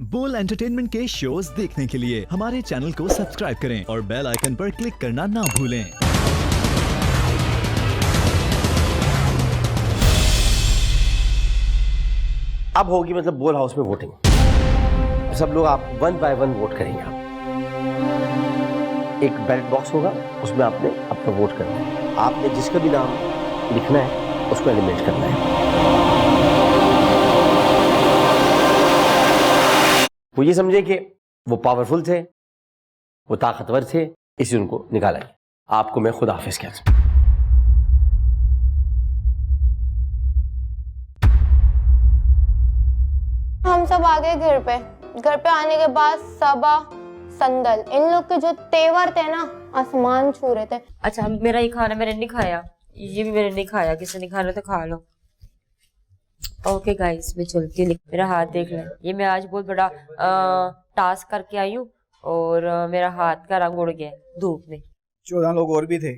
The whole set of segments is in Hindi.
बोल एंटरटेनमेंट के शोज देखने के लिए हमारे चैनल को सब्सक्राइब करें और बेल आइकन पर क्लिक करना ना भूलें। अब होगी मतलब बोल हाउस में वोटिंग। सब लोग आप 1 बाय 1 वोट करेंगे। आप एक बैलेट बॉक्स होगा, उसमें आपने अपना वोट करना है। आपने जिसका भी नाम लिखना है उसको एलिमिनेट करना है। वो ये समझे कि वो पावरफुल थे, वो ताकतवर थे, इसलिए उनको निकाला गया। आपको मैं खुदा हाफिज कहता हूं। हम सब आ गए घर पे। घर पे आने के बाद सबा संदल इन लोग के जो तेवर थे ना, आसमान छू रहे थे। अच्छा, मेरा ही खाना मैंने नहीं खाया, ये भी मैंने नहीं खाया। किसी ने खाना तो खा लो। ओके गाइस, मैं चलती हूँ। मेरा हाथ देख लें। ये मैं आज बहुत बड़ा टास्क करके आई हूँ और मेरा हाथ का रंग उड़ गया धूप में। 14 लोग और भी थे।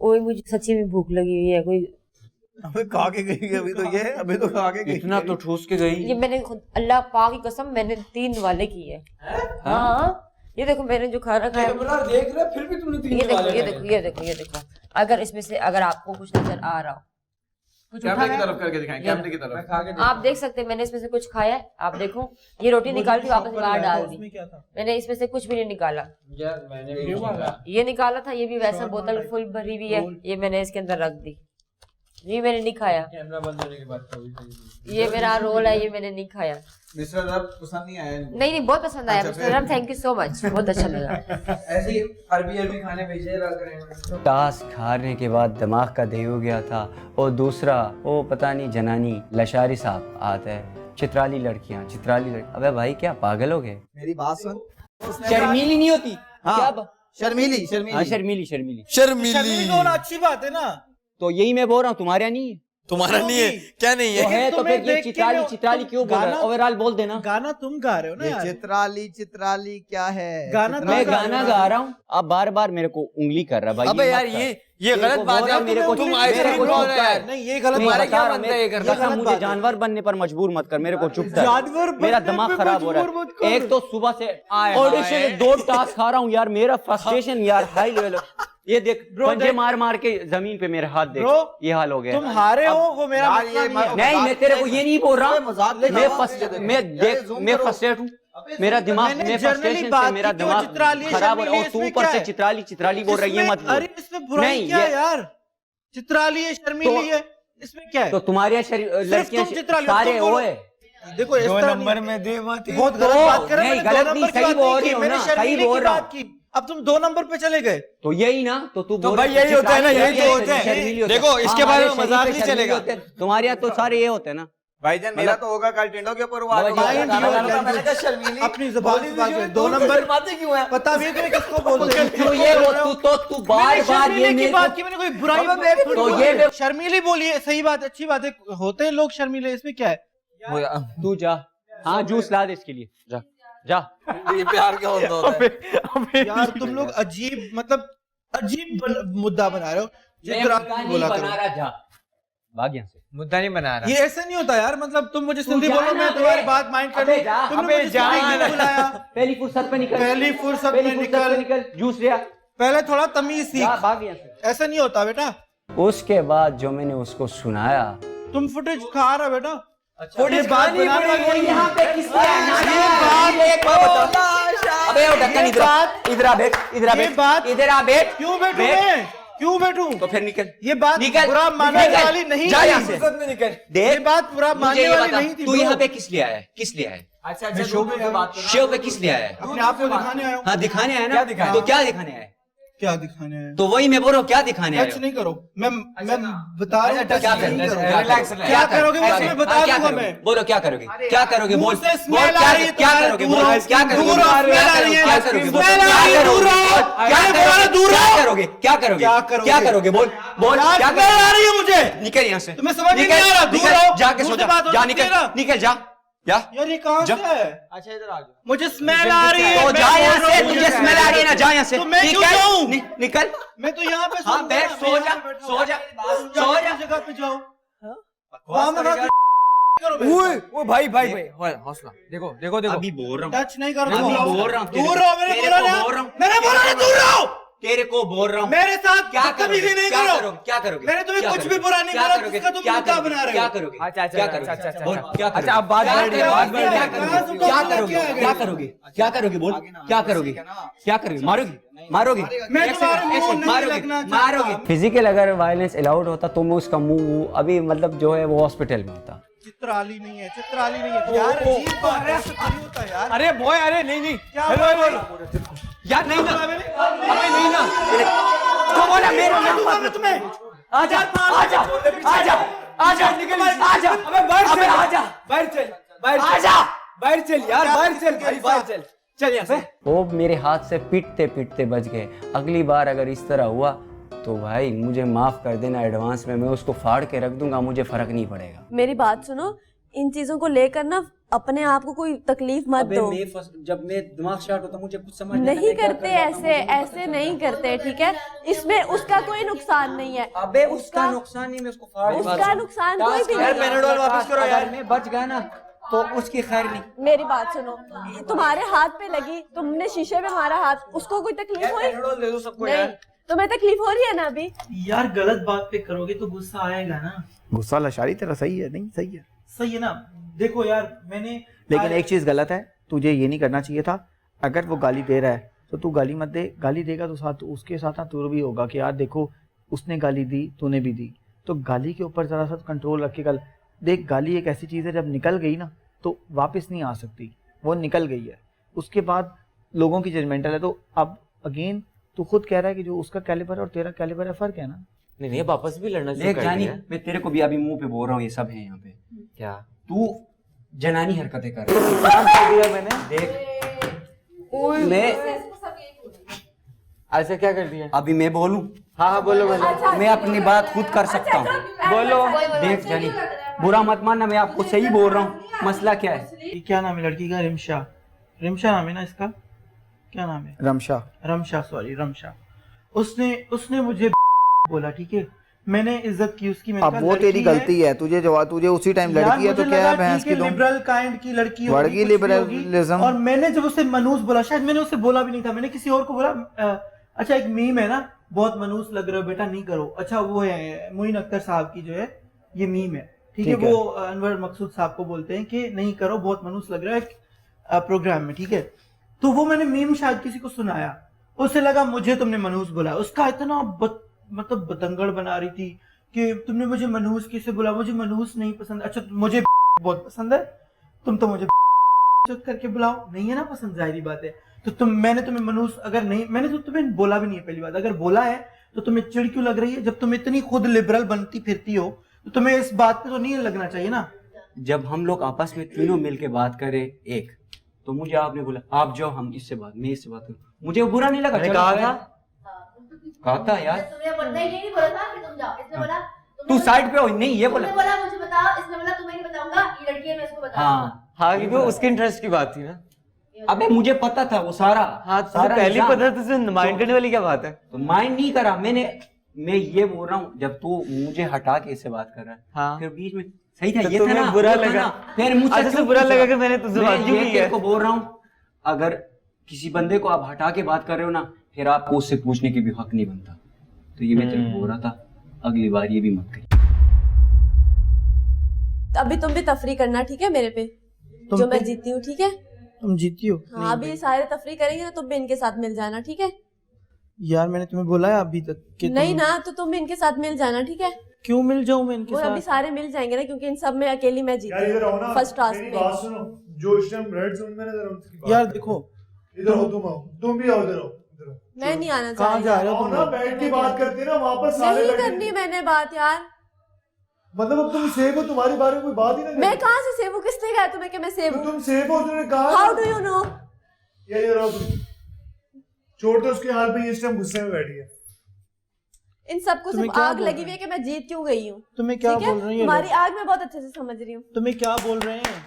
ओए, मुझे सच्ची में भूख लगी हुई है। कोई अबे खा के गई है अभी तो खा के गई। इतना तो ठूस के गई। ये मैंने खुद अल्लाह पाक की कसम मैंने 3 वाले किए। हाँ, ये देखो मैंने जो खाना खाया। देख रहे फिर भी तुमने 3 वाले। ये देखो अगर इसमें से अगर आपको कुछ नजर आ रहा हो, कुछ कैमरे की तरफ करके दिखाएं, कैमरे की तरफ। आप देख सकते हैं। मैंने इसमें से कुछ खाया है, आप देखो। ये रोटी निकाल के वापस बाहर डाल दी। मैंने इसमें से कुछ भी नहीं निकाला। यार मैंने भी निकाला। ये निकाला था, ये भी वैसा बोतल फुल भरी हुई है, ये मैंने इसके अंदर रख दी। ये मैंने नहीं खाया। कैमरा बंद होने के बाद ये मेरा रोल है, ये मैंने नहीं खाया। मिस्टर रब पसंद नहीं आया इनको? नहीं, बहुत पसंद आया मिस्टर रब, थैंक यू सो मच, बहुत अच्छा लगा। ऐसे ही अरबी खाने भेजे रहा करेंगे। टास्क हारने के बाद दिमाग का दही हो गया था। और दूसरा वो पता नहीं जनानी लशारी साहब आता है, चित्राली लड़कियां, अबे भाई क्या पागल हो गए? मेरी बात सुन। शर्मीली नहीं होती? हाँ, क्या शर्मीली शर्मीली होना अच्छी बात है ना। तो यही मैं बोल रहा हूँ, तुम्हारे यहाँ नहीं है? तुम्हारा नहीं है क्या? नहीं है तो है तो तुम्हें फिर ये देख के चित्राली क्यों बोल रहा है? ओवरऑल बोल देना। गाना तुम गा रहे हो ना यार। चित्राली क्या है? गाना मैं गाना गा रहा हूँ, आप बार बार मेरे को उंगली कर रहा भाई। अबे यार ये गलत बात है। मेरे को तुम आइसक्रीम कौन है यार? नहीं, ये गलत तुम्हारे बात क्या है। बनता है ये करना? मुझे जानवर बनने पर मजबूर मत कर, मेरे को चुप कर। जानवर मेरा बनने दिमाग पे खराब हो रहा मजबूर मत है। कर। एक तो सुबह से ऑडिशन 2 टास्क खा रहा हूँ यार, मेरा फ्रस्ट्रेशन यार हाई लेवल। ये देख पंजे मार मार के जमीन पे मेरे हाथ देख, ये हाल हो गया। तुम हारे हो, वो मेरा मसला नहीं है। नहीं, मैं तेरे को ये नहीं बोल रहा। मैं फ्रस्ट्रेट हूँ, मेरा दिमाग में फ्रस्ट्रेशन से मेरा दिमाग खराब हो रहा है। और तू ऊपर से चित्राली बोल रही है, मत बोल। अरे इसमें बुराई क्या है यार? चित्राली है, शर्मीली है, इसमें क्या है? तो तुम्हारे यहाँ लड़कियां सारे ओए देखो इस 2 तरह नंबर में दे मत। बहुत गलत बात कर रहे हो। नहीं, गलत नहीं, सही बोल रही हो ना, सही बोल रहा हूँ। अब तुम 2 नंबर पे चले गए। तो यही ना, तो तू तो भाई यही होता है ना, यही तो होते हैं। देखो इसके बारे में मजाक नहीं चलेगा। तुम्हारे यहाँ तो सारे ये होते हैं ना भाईजान। मेरा तो होगा कल टिंडो के ऊपर अपनी जुबान से बात कर। 2 नंबर बातें क्यों है? पता भी है तुम्हें किसको बोल रहे तू बार ये की बात की, मैंने कोई बुराई तो ये शर्मीली बोली है, सही बात है, अच्छी बात है, होते हैं लोग शर्मीले, इसमें क्या है? तू जा, हाँ जूस ला दे इसके लिए, जा जा। ये प्यार क्या होता है यार तुम लोग अजीब, मतलब अजीब मुद्दा बना रहे हो। बोला जा भाग यहाँ से। मुद्दा नहीं बना रहा। ये ऐसे नहीं होता यार, मतलब तुम मुझे सिंधी बोलो, मैं तुम्हारी बात माइंड कर लूं। तुमने मुझे सिंधी बुलाया, पहली फुर्सत पे निकल, पहली फुर्सत में निकल, जूस लिया। पहले थोड़ा तमीज सीख। भाग यहाँ से। ऐसा नहीं होता बेटा। उसके बाद जो मैंने उसको सुनाया, तुम फुटेज खा रहे हो बेटा। फुटेज खानी पड़ेगी। यहाँ पे किसने एक बात बता। अबे वो ढक्कन इधर आ बैठ, इधर आ बैठ। क्यों बैठूं मैं? क्यों बैठूं? तो फिर निकल। ये बात बुरा मानने वाली नहीं जा थी। यहाँ से। निकल। ये बात बुरा मानने वाली नहीं थी। तू यहाँ पे किस लिए आया है? किस लिए आया है? अच्छा शो पे बात कर। शो पे किस लिए आया है? अपने आप को दिखाने आया हूँ। हाँ दिखाने आया ना। क्या दिखाने? तो क्या दिखाने आया है? क्या दिखाने आया? तो वही मैं बोल रहा हूँ, क्या दिखाने आया टच हो? नहीं करो। मैं बता रहा हूँ, टच क्या नहीं करोगे? करो। रिलैक्स क्या करोगे वो तुम्हें बता क्या दूंगा करोगे? मैं। बोलो क्या करोगे? क्या करोगे? बोल मुंह से स्मेल आ रही है, क्या करोगे? बोल क्या करोगे? दूर रहो, स्मेल आ रही है, क्या करोगे? स्मेल आ रही है, दूर रहो। क्या बोला दूर क्या रहो। करोगे? क्या करोगे? क्या करोगे? क्या करोगे? बोल यार, क्या स्मेल आ रही है मुझे। निकल यहाँ से। तुम्हें समझ नहीं निकल, आ रहा, दूर निकल, रहो। जाके मुंह सो से जा, बात जा होती निकल, है ना। निकल जा। यार ये कहाँ से है? अच्छा इधर आ जाओ। मुझे स्मेल आ रही है। तो मैं जा बोल यहाँ रहा से, हूँ, तुझे मुझे स्मेल आ रही है ना, जा यहाँ से। तो मैं क्यों निकल, जाऊँ? निकल। मैं तो यहाँ पे हाँ बैठ, सो जा, सो जा, सो जा। जगह पे जाओ। वहाँ वहाँ ओ भाई भाई भाई हौसला देखो देखो देखो अभी बोल रहा हूँ, टच नहीं करो अभी बोल रहा हूँ, दूर रहो, मैंने तेरे बोला को ना, बोल रहा हूँ, मैंने बोला ना, दूर रहो तेरे को बोल रहा हूँ। मेरे साथ क्या कभी भी नहीं करो। क्या करोगे? मैंने तुम्हें क्या कुछ भी करोगे? बुरा नहीं क्या बोला, करोगे? जिसका तुम क्या मुद्दा करोगे? बना रहे क्या हो। करोगे? अच्छा क्या करोगे? अच्छा बोल, क्या करोगे? अच्छा अब बात क्या बढ़ रही है, करोगे? बात बढ़ रही है। क्या करोगे? क्या करोगे? क्या करोगे? बोल, क्या करोगे? क्या करोगे? मारोगे? मारोगे? मैं ऐसे- तुम्हारे मुंह ऐसे नहीं मारोगे? लगना चाहता। मारोगे? फिजिकल अगर वायलेंस अलाउड होता तो मैं उसका मुंह अभी मतलब जो है वो हॉस्पिटल में होता। चित्राली नहीं है, चित्राली नहीं है यार, अजीब बात है, ऐसा नहीं होता यार। अरे बॉय, अरे नहीं नहीं, क्या हेलो बोला हेलो यार, नहीं ना, अबे नहीं ना, तो बोला मेरे मैं तुम्हें आजा आजा आजा आजा निकल आजा, अबे बाहर चल, आजा बाहर चल, बाहर आजा, बाहर चल यार, बाहर चल भाई, बाहर चल, चल यहाँ से। वो मेरे हाथ से पीटते पीटते बच गए। अगली बार अगर इस तरह हुआ तो भाई मुझे माफ कर देना एडवांस में, मैं उसको फाड़ के रख दूंगा, मुझे फर्क नहीं पड़ेगा। मेरी बात सुनो, इन चीजों को लेकर ना अपने आप को कोई तकलीफ मत दो। जब मैं दिमाग स्टार्ट होता मुझे कुछ समझ नहीं करते ऐसे, ऐसे नहीं करते, ठीक है? इसमें उसका कोई नुकसान नहीं है। अबे उसका नुकसान नहीं, मैं उसको फाड़ उसका नुकसान कोई भी यार, नहीं है। पेनाडोल वापस करो यार, मैं बच गया ना तो उसकी खैर नहीं। मेरी बात सुनो, तुम्हारे हाथ पे लगी, तुमने शीशे में मारा हाथ, उसको कोई तकलीफ हुई? पेनाडोल दे दो सबको नहीं, यार। तुम्हें तकलीफ हो रही है ना अभी? यार गलत बात पे करोगे तो गुस्सा आएगा ना। गुस्सा लशारी तेरा सही है, नहीं सही है, सही है ना। देखो यार मैंने, लेकिन एक चीज गलत है, तुझे ये नहीं करना चाहिए था। अगर वो गाली दे रहा है तो तू गाली मत दे, गाली देगा तो साथ उसके साथ ना तू भी होगा कि यार देखो उसने गाली दी, तूने भी दी, तो गाली के ऊपर जरा सा कंट्रोल रख के गाली देख। गाली एक ऐसी चीज है जब निकल गई ना तो वापस नहीं आ सकती, वो निकल गई है, उसके बाद लोगों की जजमेंटल है। तो अब अगेन तू खुद कह रहा है कि जो उसका कैलिबर और तेरा कैलिबर है, फर्क है ना। नहीं नहीं, वापस भी लड़ना देख जानी, मैं तेरे को भी अभी मुंह पे बोल रहा हूँ, ये सब है यहाँ पे। क्या तू जनानी हरकतें कर रहा है। मैंने देख मैं ऐसे क्या कर दिया? अभी मैं बोलूं? हाँ हाँ बोलो बोलो। मैं अपनी बात खुद कर सकता हूँ। बोलो। देख जानी, बुरा मत मानना, मैं आपको सही बोल रहा हूँ। मसला क्या है? ये क्या नाम है लड़की का? रिमशा, रिमशा नाम है ना इसका, क्या नाम है? रमशा, रमशा, सॉरी रमशा। उसने मुझे बोला, ठीक है, मैंने इज्जत की उसकी। मैंने अब कहा, वो तेरी लड़की है। गलती है, तुझे जवाब तुझे उसी टाइम यार, लड़की है तो मुझे क्या लगा है भैंस ठीक की है, तुम लिबरल काइंड की लड़की होगी, वर्गी कुछ भी होगी। लिबरलिज्म। और मैंने जब उसे मनूस बोला, शायद मैंने उसे बोला भी नहीं था, मैंने किसी और को बोला। अच्छा एक मीम है ना, बहुत मनूस लग रहे हो बेटा, नहीं करो। अच्छा वो है मोइन अख्तर साहब की जो है ये मीम है, ठीक है? वो अनवर मकसूद साहब को बोलते हैं कि नहीं करो, बहुत मनूस लग रहा है एक प्रोग्राम में, ठीक है? तो वो मैंने मीम शायद किसी को सुनाया, उसे लगा मुझे तुमने मनूस बोला। उसका इतना मतलब बतंगड़ बना रही थी कि तुमने मुझे मनूस किसे बोला, मुझे मनूस नहीं पसंद। अच्छा मुझे बहुत पसंद है, तुम तो मुझे करके बुलाओ, नहीं है ना पसंद, जाहिर बात है। तो मैंने तुम्हें मनूस अगर नहीं, मैंने तो तुम्हें बोला भी नहीं है, पहली बात। अगर बोला है तो तुम्हें चिढ़ क्यों लग रही है? जब तुम इतनी खुद लिबरल बनती फिरती हो तो तुम्हें इस बात पे तो नहीं लगना चाहिए ना। जब हम लोग आपस में तीनों मिलके बात करें एक, तो मुझे आपने बोला आप जाओ, हम इससे बात, मैं इससे बात करूं, मुझे वो बुरा नहीं लगा। कहा था यार, तू साइड पे हो, नहीं ये बोला। मुझे बताओ, इसने बोला तुम्हें नहीं बताऊंगा, ये लड़की है, मैं इसको बताऊंगा। हाँ क्योंकि उसके इंटरेस्ट की बात थी ना। अबे मुझे पता था वो सारा। हाँ तो सारा पहले निजाम। पता था, माइंड करने वाली क्या बात है? तो माइंड नहीं करा मैंने। मैं ये बोल रहा हूँ, जब तू मुझे हटा के इससे बात कर रहा है, हाँ। फिर बीच में सही था, तो ये था तुम्हें ना, बुरा वो था लगा। ना, फिर मुझसे अच्छा, क्यों बुरा पूछा? लगा कि मैंने तुझसे बात क्यों की है? तेरे को बोल रहा हूँ, अगर किसी बंदे को आप हटा के बात कर रहे हो ना, फिर आपको उससे पूछने की भी हक नहीं बनता। तो ये मैं तेरे को बोल रहा था, अगली बार ये भी मत करिए। अभी तुम भी तफरी करना, ठीक है? मेरे पे जो मैं जीती हूँ, ठीक है? तुम जीती हो? हाँ, अभी सारे तफरी करेंगे ना, तुम भी इनके साथ मिल जाना, ठीक है? यार मैंने तुम्हें बोला है अभी तक कि नहीं ना, तो तुम भी इनके साथ मिल जाना, ठीक है? क्यों मिल जाऊं मैं इनके वो अभी साथ? सारे मिल जाएंगे ना, क्योंकि इन सब में अकेली मैं जीती हूँ फर्स्ट टास्क में। जो इस टाइम रेड जोन में नजर उसकी बात यार देखो, इधर हो, तुम आओ, तुम भी आओ, इधर आओ, इधर आओ। मैं नहीं आना चाह कहाँ जा रही। रहे हो आओ ना, बैठ के बात करते हैं ना, वापस सारे नहीं बैठे। करनी मैंने बात यार। मतलब अब तुम सेफ हो, तुम्हारे बारे में कोई बात ही ना मैं कहाँ से सेव हूँ? किसने कहा तुम्हें कि मैं सेव हूँ? तुम सेफ हो, तुमने कहा। How do you know? ये इधर आओ तुम। छोड़ दो उसके हाल पे, इस टाइम गुस्से में बैठी है। इन सबको तुम्हें सिर्फ क्या आग बोल लगी रहे हुई है कि मैं जीत क्यों गई हूँ। तुम्हें क्या ठीक है? बोल रही है? तुम्हारी आग मैं बहुत अच्छे से समझ रही हूँ। तुम्हें क्या बोल रहे हैं?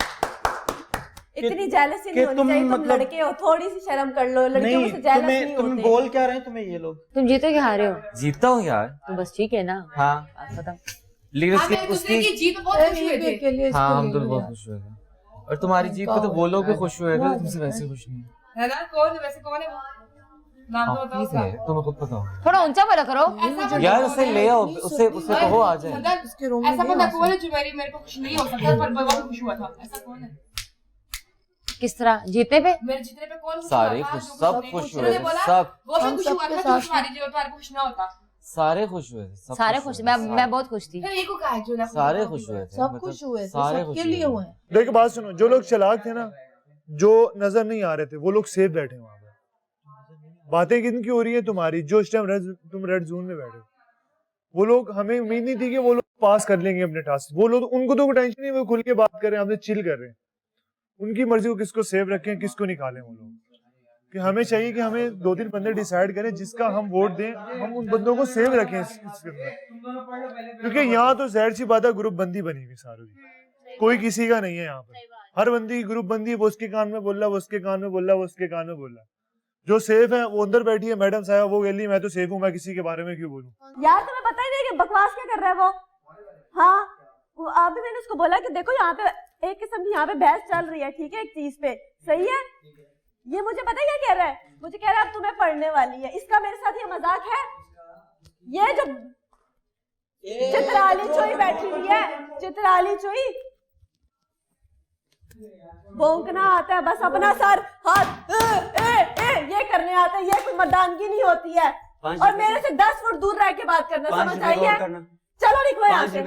इतनी जेलसी नहीं होनी चाहिए। तुम लड़के हो, थोड़ी सी शर्म कर लो। लड़कियों नहीं, से जेलस नहीं तुम्हें होते। बोल क्या रहे हैं तुम्हें ये लोग? तुम जीतो कि हारे हो? जीतता हूँ यार। तो बस ठीक है ना। हाँ बात खत्म। लेकिन उसकी जीत बहुत खुश हुए थे। हाँ हम तो बहुत खुश हुए थे, और तुम्हारी जीत पे तो वो लोग भी खुश हुए थे, तुमसे वैसे खुश नहीं है ना? कौन वैसे कौन है वो? नाम तो बताओ उसका। तुम्हें खुद पता हो थोड़ा ऊंचा बोला करो। यार, उसे ले आओ, उसे कहो आ जाए। ऐसा बंदा कौन है जो मेरे को खुश नहीं हो सकता पर बहुत खुश हुआ था? ऐसा कौन है? किस तरह जीते पे? मेरे जीतने पे कौन खुश सारे हुआ था? खुश, जो सब खुश खुश नहीं हुए थे, बोला, सब वो भी खुश हुआ था जो तुम्हारी जो तुम्हारे खुश ना होता। सारे खुश हुए थे, सब सारे खुश, मैं बहुत खुश थी। फिर एक को कहा जो ना सारे खुश हुए थे, सब खुश हुए थे, सारे सबके खुश लिए हुए हुए। देखो बात सुनो, जो लोग चालाक थे ना, जो नजर नहीं आ रहे थे, वो लोग सेफ बैठे वहां पे। बातें किनकी हो रही है तुम्हारी, जो इस टाइम तुम रेड जोन में बैठे हो, वो लोग, हमें उम्मीद नहीं थी कि वो लोग पास कर लेंगे अपने टास्क। वो लोग, उनको तो टेंशन नहीं, वो खुल के बात कर रहे हैं, हमसे चिल कर रहे हैं। उनकी मर्जी को किसको सेव रखें, किसको निकालें। वो लोग कि हमें चाहिए कि हमें 2-3 बंदे डिसाइड करें जिसका हम वोट दें, हम उन बंदों को सेव रखें इसके अंदर। क्योंकि यहाँ तो जाहिर सी बात है, ग्रुप बंदी बनी हुई सारों की, कोई किसी का नहीं है यहाँ पर। हर बंदी की ग्रुप बंदी, वो उसके कान में बोल रहा, वो उसके कान में बोल रहा, वो उसके कान में बोल रहा। जो सेफ है वो अंदर बैठी है, मैडम साहब वो गली, मैं तो सेफ हूँ, मैं किसी के बारे में क्यों बोलूं। यार तुम्हें पता ही नहीं कि बकवास क्या कर रहा है वो। हाँ अभी मैंने उसको बोला कि देखो यहाँ पे एक किस्म की यहाँ पे बहस चल रही है, ठीक है, एक चीज पे, सही है। ये मुझे पता है क्या कह रहा है, मुझे कह रहा है अब तुम्हें पढ़ने वाली है। इसका मेरे साथ ये मजाक है। ये जो चित्राली चोई बैठी हुई है, चित्राली चोई भौंकना आता है बस, अपना सर हाथ ये करने आता है। ये कोई मर्दानगी नहीं होती है। और मेरे से 10 फुट दूर रह के बात करना, समझ आई है? चलो निकलो यहाँ से,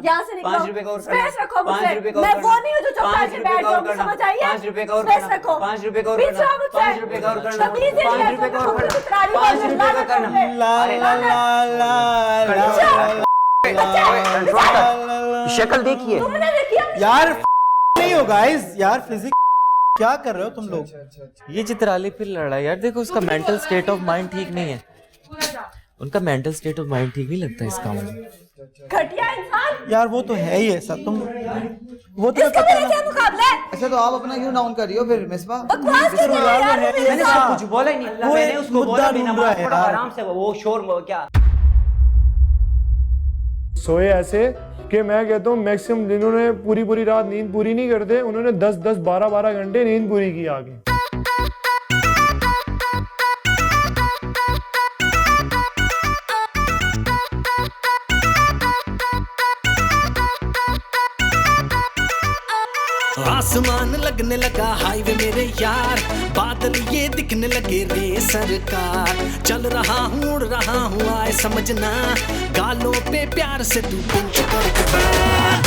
यहाँ से निकलो। स्पेस रखो मुझसे, मैं वो नहीं हूँ जो चुपचाप से बैठ जाऊँ, समझ आई है? स्पेस रखो, पीछे आओ मुझसे। तमीज़ ही नहीं है, तुम मुझे चित्राली बोल रहे हो। शक्ल देखिए तुमने देखी यार नहीं हो गाइस, यार फिजिक्स क्या कर रहे हो तुम लोग? ये चित्राली फिर लड़ा यार, देखो उसका मेंटल स्टेट ऑफ माइंड ठीक नहीं है, उनका मेंटल स्टेट ऑफ माइंड ठीक नहीं लगता इसका मुझे। घटिया इंसान यार वो तो है ही ऐसा, तुम वो तो इसका मेरे क्या मुकाबला है? अच्छा तो आप अपना क्यों डाउन कर रही हो फिर मिसबा? बकवास क्यों कर रहे हो यार? मैंने सब कुछ बोला ही नहीं, वो मैंने उसको बोला भी मुद्दा नमाज है पढ़ो यार। आराम से, वो शोर क्या सोए ऐसे कि मैं कहता हूँ मैक्सिमम जिन्होंने पूरी रात नींद पूरी नहीं करते, उन्होंने 10-10, 12-12 घंटे नींद पूरी की आगे। आसमान लगने लगा हाईवे मेरे यार, बादल ये दिखने लगे रे सरकार। चल रहा हूँ उड़ रहा हूँ आए समझना, गालों पे प्यार से तू पिंच करके बैठ।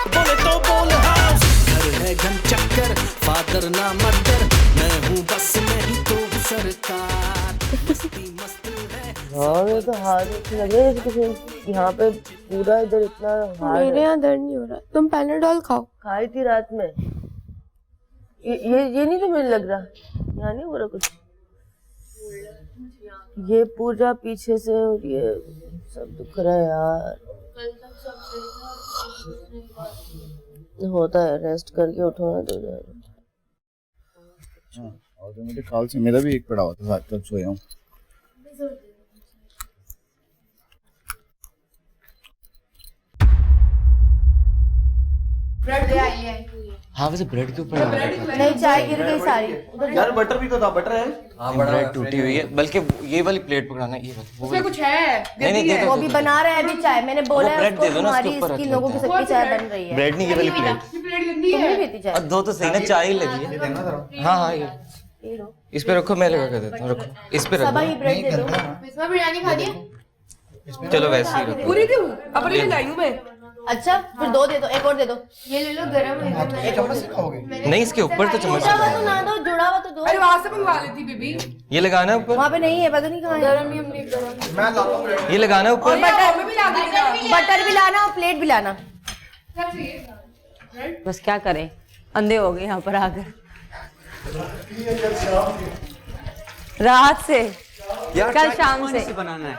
बोले तो बोल हाउस, घर है घन चक्कर, फादर ना मदर, मैं हूँ बस मैं ही तो हूँ सरकार। मस्ती मस्त है। हाँ ये तो हार्ड लग रहा है किसी यहाँ पे पूरा इधर इतना हार्ड। मेरे यहाँ दर्द नहीं हो रहा, तुम पैनाडोल खाओ। खाई थी रात में। ये नहीं तुम्हें लग रहा? यहाँ नहीं हो रहा कुछ? ये पूरा पीछे से और ये सब दुख रहा है यार। होता है, रेस्ट करके उठो ना तो जाएगा। और तो मेरे ख्याल से मेरा भी एक पड़ा हुआ था, रात तक सोया हूँ। हाँ वैसे ब्रेड के ऊपर नहीं, चाय गिर गई सारी। यार बटर भी तो था, बटर है। हाँ ब्रेड टूटी हुई है, बल्कि ये वाली प्लेट पकड़ाना, ये वाली उसमें कुछ है। नहीं वो भी बना रहा है अभी चाय, मैंने बोला है ब्रेड उसको, दे दो ना उसके तुम्हारी ऊपर इसकी रख लोगों की लेते सबकी चाय बन रही है। ब्रेड नहीं, ये वाली प्लेट। प्लेट गंदी तुम है। नहीं पीती चाय? और दो तो सही ना, चाय ही लगी है। हाँ हाँ ये इस पे रखो, मैं लगा के देता हूँ, रखो इस पे सबा रखो। ही ब्रेड दे दो। इसमें बिरयानी खा दी? चलो वैसे ही रखो। पूरी दूँ अपने लिए लाई हूँ मैं। अच्छा फिर 2 दे दो, एक और दे दो। ये ले लो, गरम है। नहीं इसके ऊपर तो चम्मच जुड़ा हुआ तो ना दो, जुड़ा हुआ तो दो। अरे वहाँ से मंगवा लेती बेबी। ये लगाना है ऊपर, वहाँ पे नहीं है, पता नहीं कहाँ है। गरम ही हमने गरम। ये लगाना है ऊपर। और बटर भी लाना और प्लेट भी लाना। बस क्या करें, अंधे हो गए यहाँ पर आकर रात से। कल शाम से बनाना है,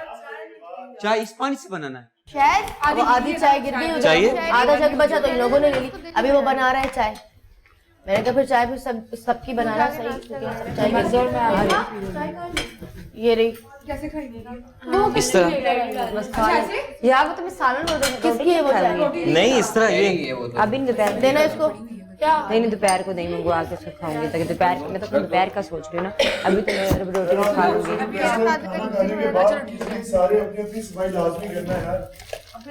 चाय इस पानी से बनाना है। शायद आधी चाय गिर गई, चाहिए? आधा जग बचा तो इन लोगों ने ले ली। अभी वो बना रहा है चाय। मैंने कहा फिर चाय भी सबकी बनाना सही, क्योंकि चाय ये रही कैसे खाएंगे इस तरह यार वो तुम्हें सालन बोल रहे किसकी है वो चाय? नहीं, इस तरह ये अभी दोपहर देना इसको। नहीं दोपहर को नहीं मंगवा के उसको खाऊंगी, ताकि दोपहर मैं तो दोपहर का सोच रही हूँ ना। अभी तो मैं रोटी नहीं खा लूंगी। सारे अपनी अपनी सफाई लाजमी करना है यार।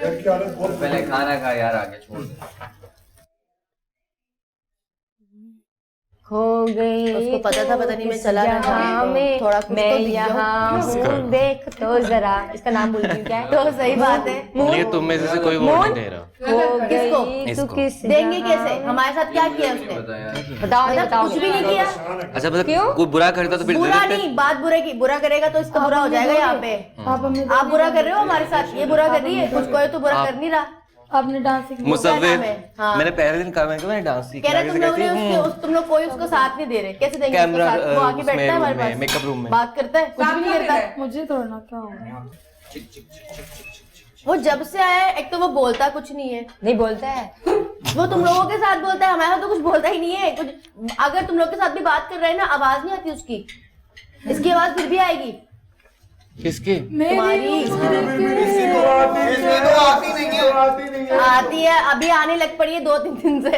घर की हालत बहुत पहले खाना खा यार, आगे छोड़ दे। खो गई उसको पता था, पता नहीं मैं चला रहा में थोड़ा कुछ मैं तो दिख यहाँ जाओ। हूँ, देख तो जरा। इसका नाम भूल गई क्या है? तो सही बात है। ये तुम में से कोई वो नहीं दे रहा। खो किसको? गई तू किस देंगे कैसे? हमारे साथ क्या किया उसने? बताओ नहीं बताओ। कुछ भी नहीं किया। अच्छा मतलब कोई बुरा करता तो फिर बुरा नहीं, बात बुरे की। बुरा करेगा तो इसका बुरा हो जाएगा यहाँ पे। आप बुरा कर रहे हो हमारे साथ, ये बुरा कर रही है। कुछ कोई तो बुरा कर नहीं रहा। आपने डांस सीखा? मुसव्विर, हाँ। मैंने पहले दिन कहा मैंने डांस सीखा। कह रहे तुम लोग ने तुम लोग कोई उसको साथ नहीं दे रहे। कैसे देंगे उसको कैमरा, साथ? वो आके बैठता है हमारे पास, मेकअप रूम में बात करता है, कुछ भी नहीं करता है। मुझे तोड़ना क्या होगा? वो जब से आया है, एक तो वो बोलता कुछ नहीं है। नहीं बोलता है वो तुम लोगों के साथ बोलता है, हमारे साथ तो कुछ बोलता ही नहीं है कुछ। अगर तुम लोग के साथ भी बात कर रहे हैं ना, आवाज नहीं आती उसकी। इसकी आवाज फिर भी आएगी। किसकी? तुम्हारी आती है, अभी आने लग पड़ी है 2-3 दिन से।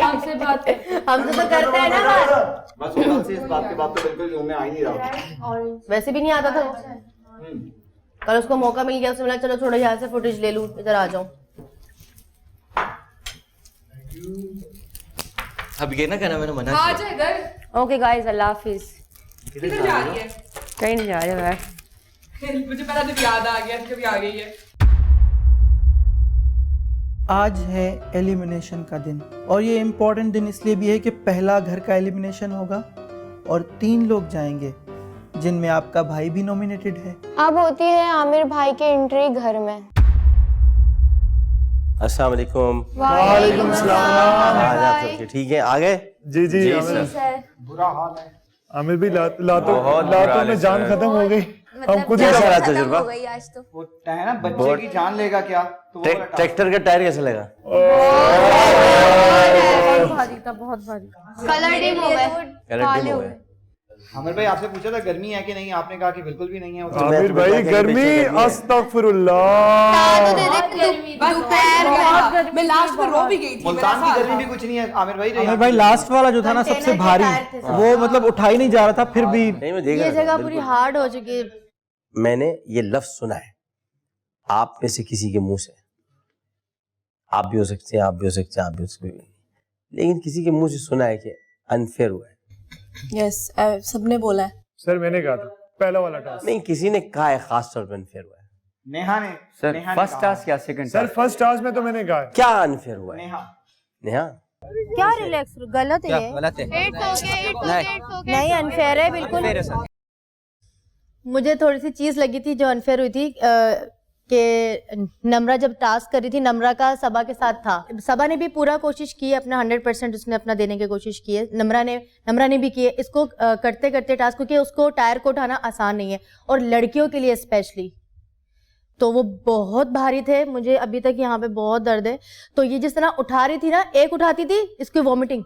हमसे बात हमसे तो करते हैं ना बात। बस इस बात के बाद तो बिल्कुल मुंह में आ ही नहीं रहा। वैसे भी नहीं आता था वो। कल उसको मौका मिल गया, उसने बोला चलो थोड़ा यहाँ से फुटेज ले लूं, इधर आ जाऊं। अब ये ना कहना मैंने मना आ किया। जा इधर। ओके गाइस, अल्लाह हाफिज। किधर जा रही है? कहीं नहीं जा रहे मैं। मुझे पता जब याद आ गया कभी आ गई है। आज है एलिमिनेशन का दिन, और ये इम्पोर्टेंट दिन इसलिए भी है कि पहला घर का एलिमिनेशन होगा और 3 लोग जाएंगे, जिनमें आपका भाई भी नॉमिनेटेड है। अब होती है आमिर भाई की एंट्री घर में। अस्सलाम वालेकुम। वालेकुम सलाम। ठीक है, आ गए? जी जी बुरा हाल है। आमिर भी लातों में जान खत्म हो गई। हम खुद कैसा रहा तजुर्बा? वो है ना, बच्चे की जान लेगा क्या? तो वो ट्रैक्टर का टायर कैसा लगा? बहुत भारी था, बहुत भारी। कलर डिम हो गए। आमिर भाई आपसे पूछा था गर्मी है कि नहीं, आपने कहा कि बिल्कुल भी नहीं है। आमिर भाई गर्मी, अस्तगफिरुल्लाह। दोपहर मैं लास्ट में रो भी गई थी। मुल्तान की गर्मी भी कुछ नहीं है आमिर भाई। आमिर भाई लास्ट वाला जो था ना सबसे भारी, वो मतलब उठा ही नहीं जा रहा था, फिर भी ये जगह पूरी हार्ड हो चुकी है। मैंने ये लफ्ज सुना है आप में से किसी के मुंह से। आप भी हो सकते हैं, आप भी हो सकते हैं, आप भी हो सकते हैं, लेकिन किसी के मुंह से सुना है कि अनफेयर हुआ है। यस, सबने बोला है। सर मैंने कहा था पहला वाला टास्क। नहीं, किसी ने कहा है खास तौर पर अनफेयर हुआ है। नेहा ने। सर फर्स्ट टास्क या सेकंड? सर फर्स्ट टास्क में तो मैंने कहा है। क्या अनफेयर हुआ है? नेहा क्या रिलैक्स? गलत है ये। गलत है। नहीं, अनफेयर है बिल्कुल। मुझे थोड़ी सी चीज लगी थी जो अनफेयर हुई थी कि नम्रा जब टास्क कर रही थी, नम्रा का सबा के साथ था। सबा ने भी पूरा कोशिश की, अपना 100% उसने अपना देने की कोशिश की है। नम्रा ने भी की है। इसको करते करते टास्क, क्योंकि उसको टायर को उठाना आसान नहीं है, और लड़कियों के लिए स्पेशली तो वो बहुत भारी थे। मुझे अभी तक यहाँ पे बहुत दर्द है। तो ये जिस तरह उठा रही थी ना, एक उठाती थी इसकी वॉमिटिंग,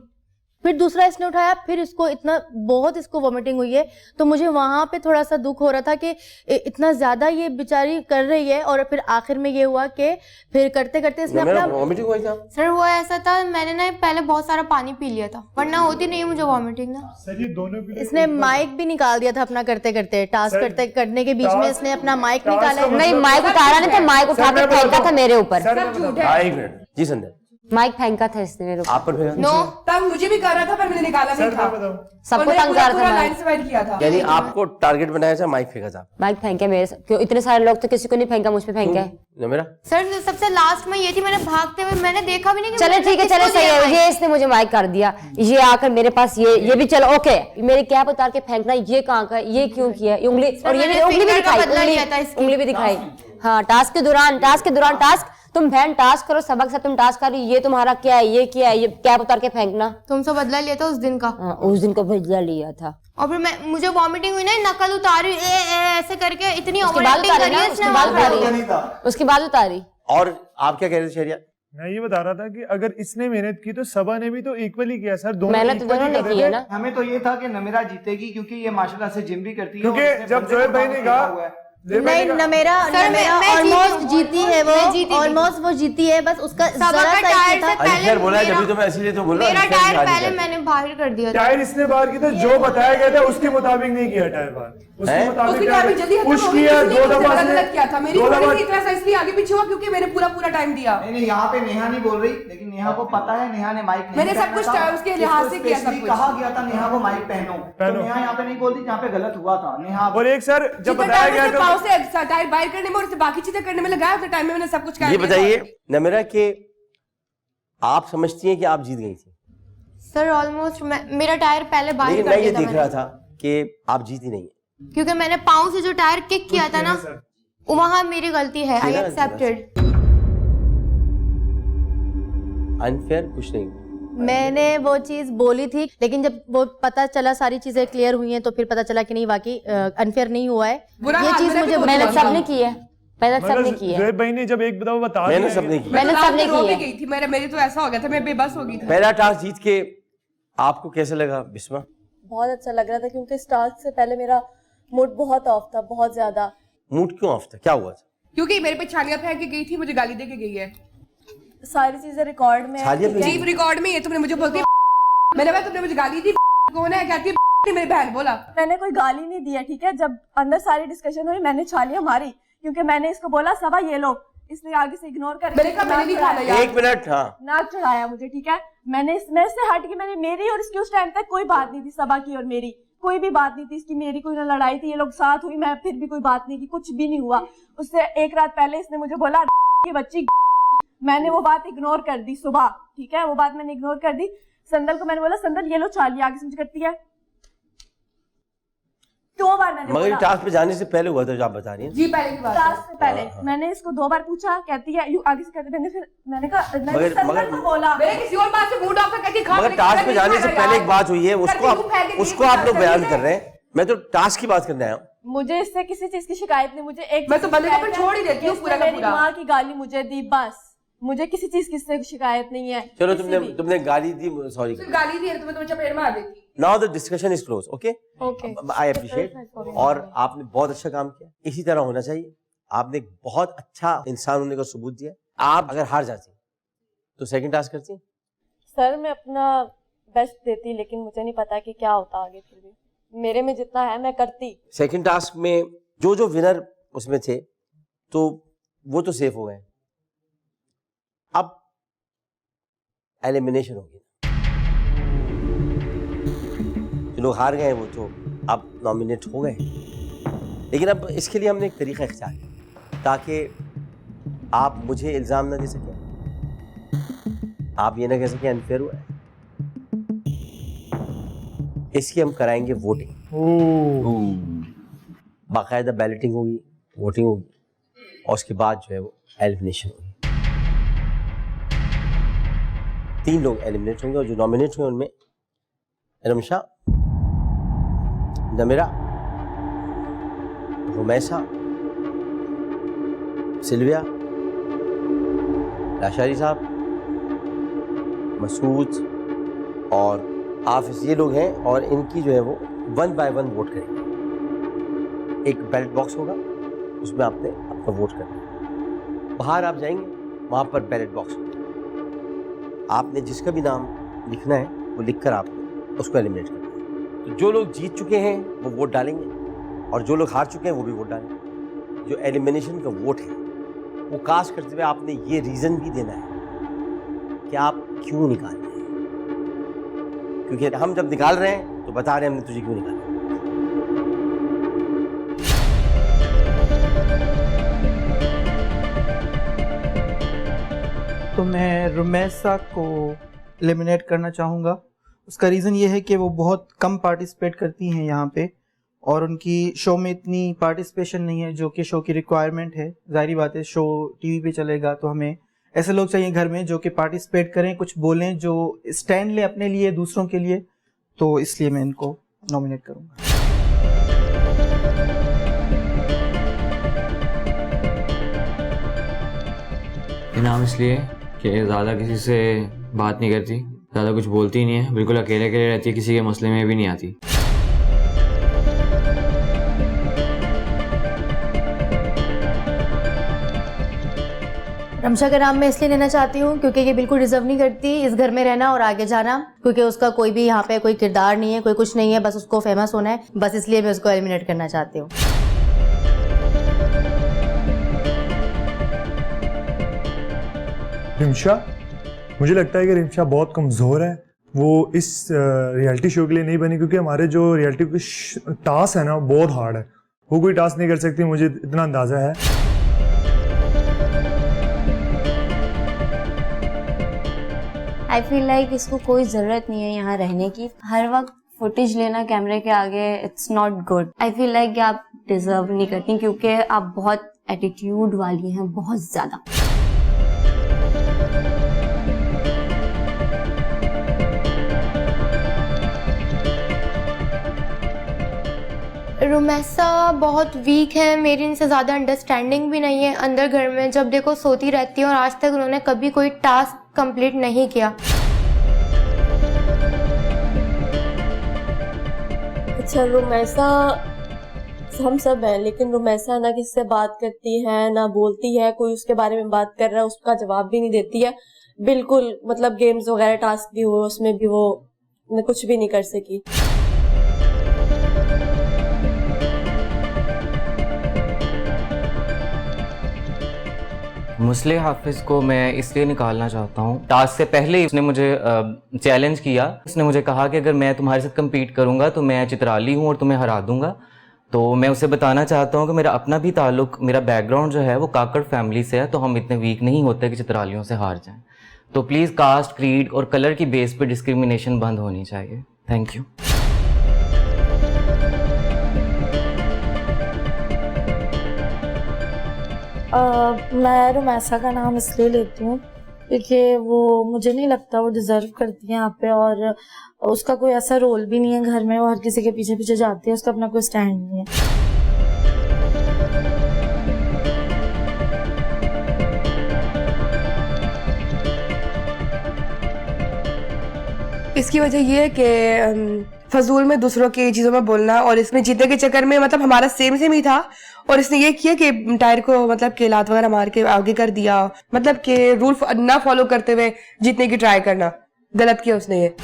फिर दूसरा इसने उठाया, फिर इसको इतना बहुत इसको वॉमिटिंग हुई है। तो मुझे वहां पे थोड़ा सा दुख हो रहा था कि इतना ज्यादा ये बेचारी कर रही है, और फिर आखिर में ये हुआ कि फिर करते करते इसने अपना वॉमिटिंग हुई था। सर वो ऐसा था, मैंने ना पहले बहुत सारा पानी पी लिया था, वरना होती नहीं मुझे वॉमिटिंग ना। सर ये दोनों के लिए इसने माइक भी निकाल दिया था अपना करते करते, टास्क करने के बीच में इसने अपना माइक निकाला। नहीं, माइक उतारा नहीं था, माइक उठा के फेंका था मेरे ऊपर। एक मिनट जी संदीप, माइक फेंका था इसने मेरे ऊपर। आप पर फेंका? नो, तंग मुझे भी कर रहा था पर मैंने निकाला नहीं था। सबको तंग कर रहा था। लाइन से वाइड किया था। यानी आपको टारगेट बनाया था, माइक फेंका था? माइक फेंके मेरे से। क्यों इतने सारे लोग तो किसी को नहीं फेंका, मुझ पे फेंका है। मेरा सर सबसे लास्ट में ये थी, मैंने भागते हुए मैंने देखा भी नहीं कि चले ठीक है, चले सही है। ये इसने मुझे माइक कर दिया, ये आकर मेरे पास ये भी चलो ओके। मेरी कैप उतार के फेंकना, ये कहाँ का, ये क्यों किया? उंगली, और ये उंगली भी दिखाई, उंगली भी दिखाई। हाँ, टास्क के दौरान टास्क तुम बहन टास्क करो, सबक से तुम टास्क कर रही, ये तुम्हारा क्या है, ये क्या है, ये कैप उतार के फेंकना। तुमसे बदला लिया था उस दिन का। हाँ, उस दिन का बदला लिया था। और फिर मुझे वॉमिटिंग हुई ना, नकल उतारी ऐसे करके, इतनी उसके बाद उतारी। और आप क्या कह रहे थे शहरिया? मैं ये बता रहा था कि अगर इसने मेहनत की तो सबा ने भी तो इक्वली किया सर, दोनों मेहनत तो equally दोनों ने कर रहे की है थे। ना। हमें तो ये था कि नमीरा जीतेगी क्योंकि ये माशाल्लाह से जिम भी करती है। क्योंकि और इसने जब बंदे जोएब को भाई काम ने किया कहा हुआ है। नहीं, नमेरा ऑलमोस्ट जीती है, वो ऑलमोस्ट वो जीती है, बस उसका सबा जरा का सा टायर ही से था। अनफेयर बोला है, जब तो मैं इसीलिए तो बोल रहा हूँ मेरा unfair टायर हारी पहले जाती। मैंने बाहर कर दिया था। टायर इसने बाहर की था, जो बताया गया था उसके मुताबिक नहीं किया टायर बाहर, उसके हैं? मुताबिक उसकी टाइम जल्दी खत्म पुश हो गई, किया, इसलिए दो मुझसे दफा गलत से किया था। मेरी दो थोड़ी दफा सी इतना सा इसलिए आगे पीछे हुआ क्योंकि मैंने पूरा टाइम दिया। नहीं, यहाँ पे नेहा नहीं बोल रही, लेकिन नेहा को पता है, नेहा ने माइक नहीं मैंने सब पहना कुछ था। उसके लिहाज से किया, सब Specially कुछ। कहा गया था नेहा को माइक पहनो, तो नेहा यहाँ पे नहीं बोलती जहाँ पे गलत हुआ था। नेहा और एक सर जब जितना बताया टाइम गया मैंने तो पाँव से टायर बाहर करने में और उससे बाकी चीजें करने में लगाया, उतने टाइम में मैंने सब कुछ कर ये लिया। बताइए नमीरा कि आप समझती हैं कि आप जीत गई थी, सर ऑलमोस्ट मेरा टायर पहले बाहर लेकिन कर मैं ये दिया था देख रहा मैंने। था कि आप जीती नहीं है। क्योंकि मैंने पाँव से जो टायर किक किया था ना, वहाँ मेरी गलती है। आई किया ना, एक्सेप्टेड। अनफेयर कुछ नहीं। मैंने वो चीज बोली थी, लेकिन जब वो पता चला, सारी चीजें क्लियर हुई हैं, तो फिर पता चला कि नहीं, वाकई अनफेयर नहीं हुआ है। बुरा ये हाल चीज मेरा भी मुझे बहुत मेहनत हुआ। सबने की है, मेहनत सबने मगर की है। जोएब भाई ने जब एक दफा बता मैंने दिया सबने की। मैं तो मैंने सबने रो की भी है। गई थी, मेरे तो ऐसा हो गया था, मैं बेबस हो गई थी। पहला टास्क जीत के आपको कैसे लगा बिस्मा? बहुत अच्छा लग रहा था क्योंकि स्टार्ट से पहले मेरा मूड बहुत ऑफ था, बहुत ज्यादा। मूड क्यों ऑफ था, क्या हुआ था? क्योंकि मेरे पे छालियां फेंक के गई थी, मुझे गाली दे के गई है। सारी चीजें रिकॉर्ड में है, छालियां ठीक है? जीप रिकॉर्ड में ये तुमने मुझे बोलती है मैंने भाई तुमने मुझे गाली दी, कौन है, कहती है मेरी बहन बोला। मैंने कोई गाली नहीं दिया, ठीक है। जब अंदर सारी डिस्कशन हुई, मैंने छालियां मारी क्योंकि मैंने इसको बोला सबा ये लो, इसने आगे से इग्नोर कर मैंने कहा मैंने नहीं खाना यार। एक मिनट, हाँ नाक चढ़ाया मुझे, ठीक है। मैंने इससे हट के मैंने मेरी और इसकी उस टाइम तक कोई बात नहीं थी, सबा की और मेरी कोई भी बात नहीं थी, इसकी मेरी कोई ना लड़ाई थी, ये लोग साथ हुई, मैं फिर भी कोई बात नहीं की, कुछ भी नहीं हुआ। उससे एक रात पहले इसने मुझे बोला की बच्ची, मैंने वो बात इग्नोर कर दी सुबह, ठीक है, वो बात मैंने इग्नोर कर दी। संदल को मैंने बोला संदल ये लो छालियां, आगे से मुझे करती है। 2 बार मैंने मगर बोला, टास्क पे जाने से पहले हुआ था जो आप बता रही हैं। जी पहले की बात है। टास्क से पहले मैंने इसको 2 बार पूछा, कहती है यू आगे से करते, मैंने कहा मैंने मगर- संदल मगर- को बोला मेरे किसी और बात से मूड ऑफ है, कहती खा मगर टास्क पे जाने से पहले एक बात हुई है, उसको आप लोग बयान कर रहे हैं, मैं तो टास्क की बात करने आया हूँ। मुझे इससे किसी चीज की शिकायत नहीं, मुझे एक मैं तो बंदे को शिकायत फिर है छोड़ ही देती हूँ कि पूरा का इसने पूरा। मेरी माँ की गाली मुझे दी, बस मुझे किसी चीज की इससे शिकायत नहीं है। चलो किसी तुमने भी। तुमने गाली दी, सॉरी। सिर्फ गाली दी है तो मैं तुम्हें चपेट मार देती। Now the discussion is close, okay okay I appreciate. और आपने बहुत अच्छा काम किया, इसी तरह होना चाहिए। आपने एक बहुत अच्छा इंसान होने का सबूत दिया। आप अगर हार जाती तो सेकंड टास्क करती? सर मैं अपना बेस्ट देती, लेकिन मुझे नहीं पता कि क्या होता आगे, फिर भी मेरे में जितना है मैं करती। सेकंड टास्क में जो जो विनर उसमें थे तो वो तो सेफ हो गए, अब एलिमिनेशन होगी। जो लोग हार गए वो तो अब नॉमिनेट हो गए, लेकिन अब इसके लिए हमने एक तरीका इख्तियार किया ताकि आप मुझे इल्ज़ाम ना दे सकें, आप ये ना कह सकें अनफेयर हुआ है। इसकी हम कराएंगे वोटिंग, बाकायदा बैलेटिंग होगी, वोटिंग होगी, और उसके बाद जो है वो एलिमिनेशन होगी। 3 लोग एलिमिनेट होंगे और जो नॉमिनेट हुए उनमें रमशा, नमीरा, रुमैसा, सिल्विया, लाशारी साहब, मसूद और हाफिज, ये लोग हैं। और इनकी जो है वो 1 बाय 1 वोट करेंगे। एक बैलेट बॉक्स होगा, उसमें आपने आपका वोट करना है। बाहर आप जाएंगे, वहाँ पर बैलेट बॉक्स होगा, आपने जिसका भी नाम लिखना है वो लिखकर आपने उसको एलिमिनेट करना है। तो जो लोग जीत चुके हैं वो वोट डालेंगे और जो लोग हार चुके हैं वो भी वोट डालेंगे। जो एलिमिनेशन का वोट है वो कास्ट करते हुए आपने ये रीज़न भी देना है कि आप क्यों निकाल रहे हैं, क्योंकि हम जब निकाल रहे हैं तो बता रहे हैं हमने तुझे क्यों निकाला। तो मैं रुमैसा को एलिमिनेट करना चाहूँगा। उसका रीज़न ये है कि वो बहुत कम पार्टिसिपेट करती हैं यहाँ पे, और उनकी शो में इतनी पार्टिसिपेशन नहीं है जो कि शो की रिक्वायरमेंट है। ज़ाहिर बात है, शो टीवी पे चलेगा तो हमें ऐसे लोग चाहिए घर में जो कि पार्टिसिपेट करें, कुछ बोलें, जो स्टैंड लें अपने लिए, दूसरों के लिए। तो इसलिए मैं इनको नॉमिनेट करूँगा। इनाम इसलिए कि ज़्यादा किसी से बात नहीं करती, ज़्यादा कुछ बोलती नहीं है, बिल्कुल अकेले अकेले रहती है, किसी के मसले में भी नहीं आती। रमशा का नाम मैं इसलिए लेना चाहती हूँ क्योंकि ये बिल्कुल डिजर्व नहीं करती इस घर में रहना और आगे जाना, क्योंकि उसका कोई भी यहाँ पे कोई किरदार नहीं है, कोई कुछ नहीं है, बस उसको फेमस होना है, बस इसलिए मैं उसको एलिमिनेट करना चाहती हूँ। रिमशा, मुझे लगता है कि रिमशा बहुत कमज़ोर है। वो इस रियलिटी शो के लिए नहीं बनी, क्योंकि हमारे जो रियलिटी के टास्क है ना वो बहुत हार्ड है। वो कोई टास्क नहीं कर सकती, मुझे इतना अंदाज़ा है। आई फील लाइक इसको कोई ज़रूरत नहीं है यहाँ रहने की। हर वक्त फुटेज लेना कैमरे के आगे, it's not good. I feel like आप डिजर्व नहीं करती क्योंकि आप बहुत एटीट्यूड वाली हैं, बहुत ज़्यादा। रुमैसा बहुत वीक है, मेरी इनसे ज़्यादा अंडरस्टैंडिंग भी नहीं है। अंदर घर में जब देखो सोती रहती है और आज तक उन्होंने कभी कोई टास्क कंप्लीट नहीं किया। अच्छा, रुमैसा हम सब हैं, लेकिन रुमैसा ना किसी से बात करती है ना बोलती है, कोई उसके बारे में बात कर रहा है उसका जवाब भी नहीं देती है बिल्कुल। मतलब गेम्स वगैरह टास्क भी हुए उसमें भी वो कुछ भी नहीं कर सकी। मुस्लिम हाफिज़ को मैं इसलिए निकालना चाहता हूँ, टास्क से पहले ही उसने मुझे चैलेंज किया। उसने मुझे कहा कि अगर मैं तुम्हारे साथ कम्पीट करूँगा तो मैं चित्राली हूँ और तुम्हें हरा दूँगा। तो मैं उसे बताना चाहता हूँ कि मेरा अपना भी ताल्लुक, मेरा बैकग्राउंड जो है वो काकड़ फैमिली से है, तो हम इतने वीक नहीं होते कि चित्रालियों से हार जाएँ। तो प्लीज़ कास्ट, क्रीड और कलर की बेस पर डिस्क्रिमिनेशन बंद होनी चाहिए। Thank you. मैं रुमैसा का नाम इसलिए लेती हूँ क्योंकि वो, मुझे नहीं लगता वो डिजर्व करती है यहाँ पे, और उसका कोई ऐसा रोल भी नहीं है घर में। वो हर किसी के पीछे पीछे जाती है, उसका अपना कोई स्टैंड नहीं है। इसकी वजह ये है कि फजूल में दूसरों की चीज़ों में बोलना, और इसमें जीतने के चक्कर में मतलब हमारा सेम ही था, और इसने ये किया कि टायर को मतलब के लात वगैरह मार के आगे कर दिया, मतलब कि रूल ना फॉलो करते हुए जीतने की ट्राई करना, गलत किया उसने ये।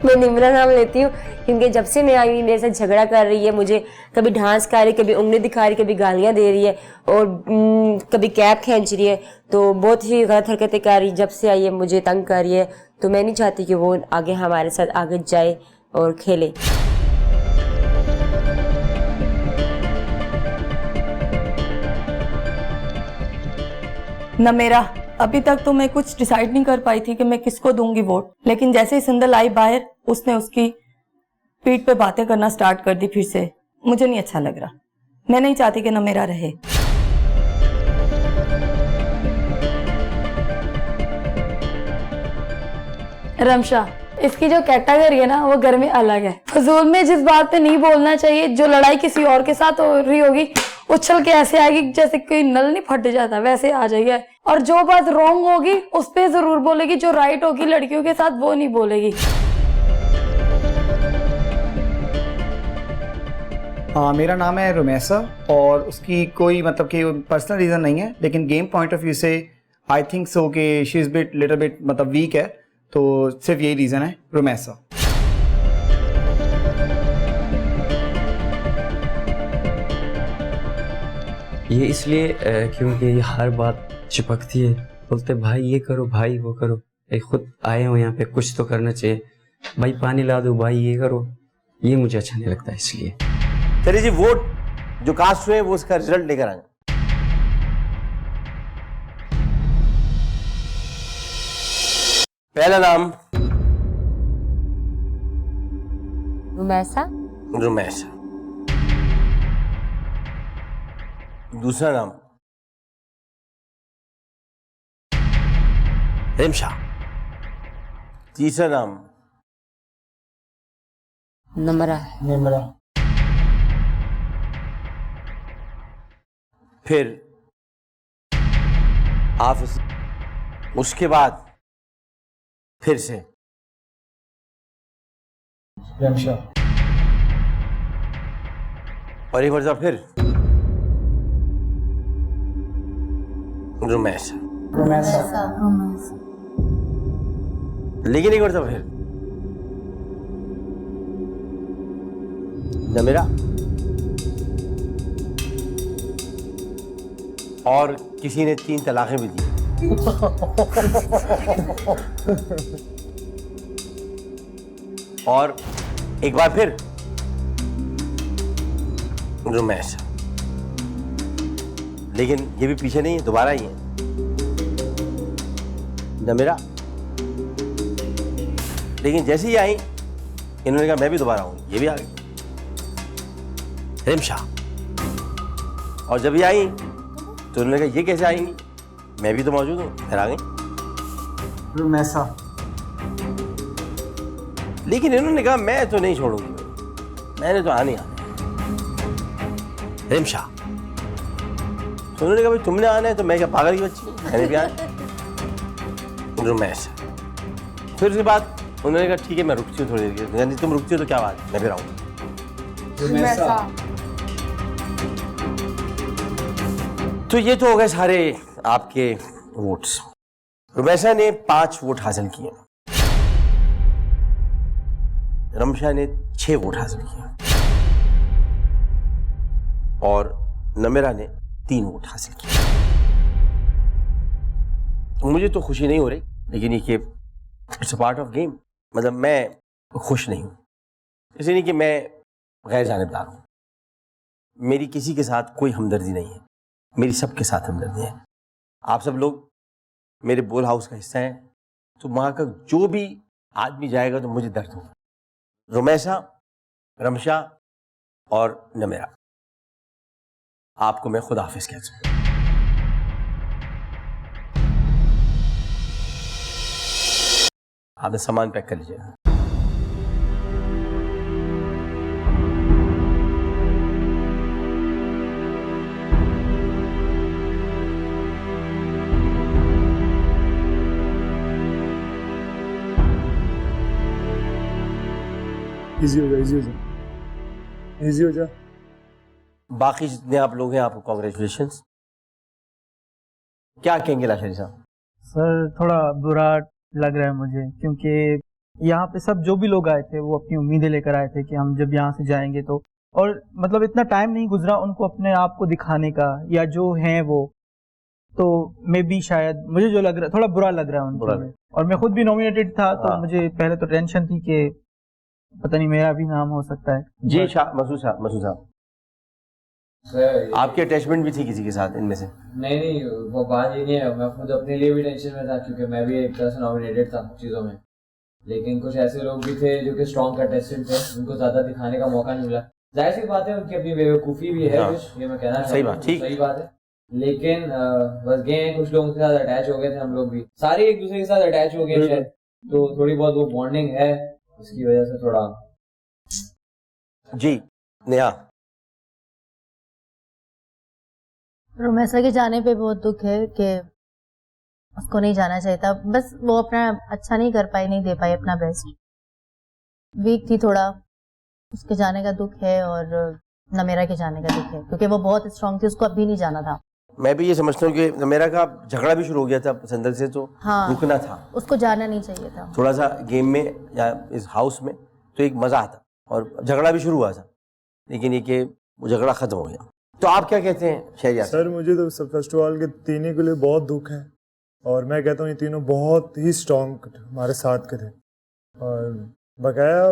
मैं निम्रा नाम लेती हूँ क्योंकि जब से मैं आई हुई मेरे साथ झगड़ा कर रही है, मुझे कभी डांस कर रही है, कभी उंगली दिखा रही है, कभी गालियाँ दे रही है और कभी कैप खींच रही है, तो बहुत ही गलत हरकतें कर रही है। जब से आई है मुझे तंग कर रही है, तो मैं नहीं चाहती कि वो आगे हमारे साथ आगे जाए और खेले। न मेरा अभी तक तो मैं कुछ डिसाइड नहीं कर पाई थी कि मैं किसको दूंगी वोट, लेकिन जैसे ही सिंदल आई बाहर, उसने उसकी पीठ पे बातें करना स्टार्ट कर दी फिर से। मुझे नहीं अच्छा लग रहा, मैं नहीं चाहती कि न मेरा रहे। रमशा, इसकी जो कैटेगरी है ना वो घर में अलग है। फजूल में जिस बात पे नहीं बोलना चाहिए, जो लड़ाई किसी और के साथ हो रही होगी, उछल के ऐसे आएगी जैसे कोई नल नहीं फट जाता, वैसे आ जाएगी। और जो बात रॉन्ग होगी उस पे जरूर बोलेगी, जो राइट होगी लड़कियों के साथ वो नहीं बोलेगी। हाँ, मेरा नाम है रुमैसा और उसकी कोई मतलब कि पर्सनल रीज़न नहीं है, लेकिन गेम पॉइंट ऑफ व्यू से आई थिंक सो कि she is bit little bit मतलब वीक है, तो सिर्फ यही रीज़न है रुमैसा। ये इसलिए क्योंकि ये हर बात चिपकती है, बोलते भाई ये करो, भाई वो करो। खुद आए हो यहाँ पे, कुछ तो करना चाहिए, भाई पानी ला दो, भाई ये करो। ये मुझे अच्छा नहीं लगता, इसलिए। चलिए जी, वोट जो कास्ट हुए वो उसका रिजल्ट लेकर आए। पहला नाम रुमैसा। रुमैसा। दूसरा नाम रिमशा। तीसरा नाम निम्रा। निम्रा। फिर हाफिज, उसके बाद फिर से रमशा, और एक मरतबा फिर रुमैसा, लेकिन एक मरतबा फिर नमीरा, और किसी ने 3 तलाक़ें भी दी। और एक बार फिर रुमैसा, लेकिन ये भी पीछे नहीं है, दोबारा ही है नमीरा। लेकिन जैसे ही आई इन्होंने कहा मैं भी दोबारा आऊंगी, ये भी आ गई रिमशा। और जब ये आई तो उन्होंने कहा ये कैसे आएंगी, मैं भी तो मौजूद हूँ, फिर आ गई रुमैसा। लेकिन इन्होंने कहा मैं तो नहीं छोड़ूंगी, मैंने तो आने आना रिमशा। तो उन्होंने कहा भाई तुमने आना है तो मैं क्या पागल की बच्ची, मैंने भी आना। रुमैसा। फिर उसके बाद उन्होंने कहा ठीक है मैं रुकती हूँ थोड़ी देर के लिए। तुम रुकती हो तो क्या बात, मैं फिर आऊँगी। तो ये तो हो गए सारे आपके वोट्स। रुमैसा ने 5 वोट हासिल किए, रमशा ने 6 वोट हासिल किए और नमीरा ने 3 वोट हासिल किए। मुझे तो खुशी नहीं हो रही, लेकिन ये कि it's a part of game. मतलब मैं खुश नहीं हूं, इसलिए नहीं कि मैं गैर जानिबदार हूं। मेरी किसी के साथ कोई हमदर्दी नहीं है, मेरी सबके साथ हमदर्दी है। आप सब लोग मेरे बोल हाउस का हिस्सा हैं, तो वहाँ का जो भी आदमी जाएगा तो मुझे दर्द होगा। रुमैसा, रमशा और नमीरा, आपको मैं खुदा हाफिज कहता हूँ। आपने सामान पैक कर लीजिएगा। इजी हो जा, इजी हो जा, इजी हो जा। बाकी जितने आप लोग हैं आपको कॉन्ग्रेचुलेशंस। क्या कहेंगे लाशरी साहब? सर थोड़ा बुरा लग रहा है मुझे, क्योंकि यहाँ पे सब जो भी लोग आए थे वो अपनी उम्मीदें लेकर आए थे कि हम जब यहाँ से जाएंगे तो, और मतलब इतना टाइम नहीं गुजरा उनको अपने आप को दिखाने का, या जो हैं वो, तो मे बी शायद मुझे जो लग रहा है थोड़ा बुरा लग रहा है उनको। और मैं खुद भी नॉमिनेटेड था, तो मुझे पहले तो टेंशन थी कि पता नहीं मेरा भी नाम हो सकता है। जी मसूद साहब, आपकी अटैचमेंट भी थी किसी के साथ इनमें से? नहीं, वो बात ही नहीं है। मैं खुद अपने लिए भी टेंशन में था, क्योंकि मैं भी एक तरह से नॉमिनेटेड था चीज़ों में। लेकिन कुछ ऐसे लोग भी थे जो कि स्ट्रॉन्ग कंटेस्टेंट थे, उनको ज़्यादा दिखाने का मौका नहीं मिला। जाहिर सी बात है, उनकी अपनी बेवकूफ़ी भी है कुछ, ये मैं कहना सही बात, ठीक, सही बात है। लेकिन बस गए हैं, कुछ लोगों के साथ अटैच हो गए थे, हम लोग भी सारे एक दूसरे के साथ अटैच हो गए शायद, तो थोड़ी बहुत वो बॉन्डिंग है, उसकी वजह से थोड़ा। जी नेहा? रुमैसा के जाने पे बहुत दुख है कि उसको नहीं जाना चाहिए था। बस वो अपना अच्छा नहीं कर पाई, नहीं दे पाई अपना बेस्ट, वीक थी थोड़ा। उसके जाने का दुख है और नमीरा के जाने का दुख है, क्योंकि वो बहुत स्ट्रांग थी, उसको अभी नहीं जाना था। मैं भी ये समझता हूँ कि नमीरा का झगड़ा भी शुरू हो गया था संदल से, तो रुकना था, उसको जाना नहीं चाहिए था। थोड़ा सा गेम में या इस हाउस में तो एक मजा आता, और झगड़ा भी शुरू हुआ था, लेकिन ये कि वो झगड़ा खत्म हो गया। तो आप क्या कहते हैं शहरियार? सर मुझे तो फर्स्ट ऑफ ऑल के तीनों के लिए बहुत दुख है, और मैं कहता हूँ ये तीनों बहुत ही स्ट्रॉन्ग हमारे साथ के थे, और बकाया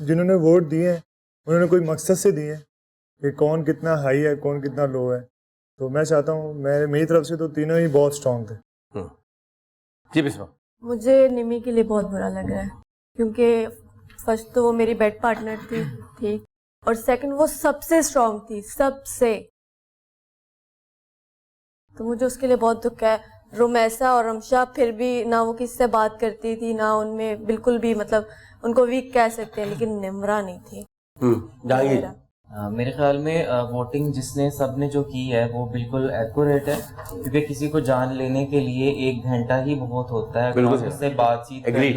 जिन्होंने वोट दिए हैं उन्होंने कोई मकसद से दिए हैं कि कौन कितना हाई है कौन कितना लो है। तो मैं चाहता हूँ, मेरी तरफ से तो तीनों ही बहुत स्ट्रॉन्ग थे। जी बिस्मा? मुझे निमी के लिए बहुत बुरा लग रहा है, क्योंकि फर्स्ट तो वो मेरी बेड पार्टनर थी, ठीक, और सेकंड वो सबसे स्ट्रॉन्ग थी, सबसे। तो मुझे उसके लिए बहुत दुख है। रुमैसा और रमशा फिर भी ना वो किसी से बात करती थी, ना उनमें बिल्कुल भी, मतलब उनको वीक कह सकते हैं, लेकिन निमरा नहीं थी। जहांगीर? मेरे ख्याल में वोटिंग जिसने सबने जो की है वो बिल्कुल एक्यूरेट है, क्योंकि किसी को जान लेने के लिए 1 घंटा ही बहुत होता है बिल्कुल उससे बातचीत करने।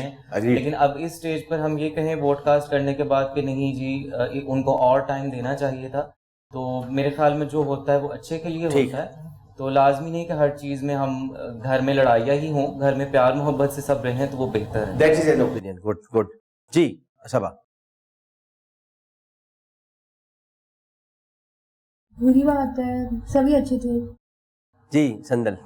लेकिन अब इस स्टेज पर हम ये कहें वोटकास्ट करने के बाद कि नहीं जी उनको और टाइम देना चाहिए था, तो मेरे ख्याल में जो होता है वो अच्छे के लिए होता है। तो लाजमी नहीं कि हर चीज़ में हम घर में लड़ाइयाँ ही हों, घर में प्यार मोहब्बत से सब रहें तो वो बेहतर है। That is an opinion. Good good जी सबा। बुरी बात है, सभी अच्छे थे। जी संदल।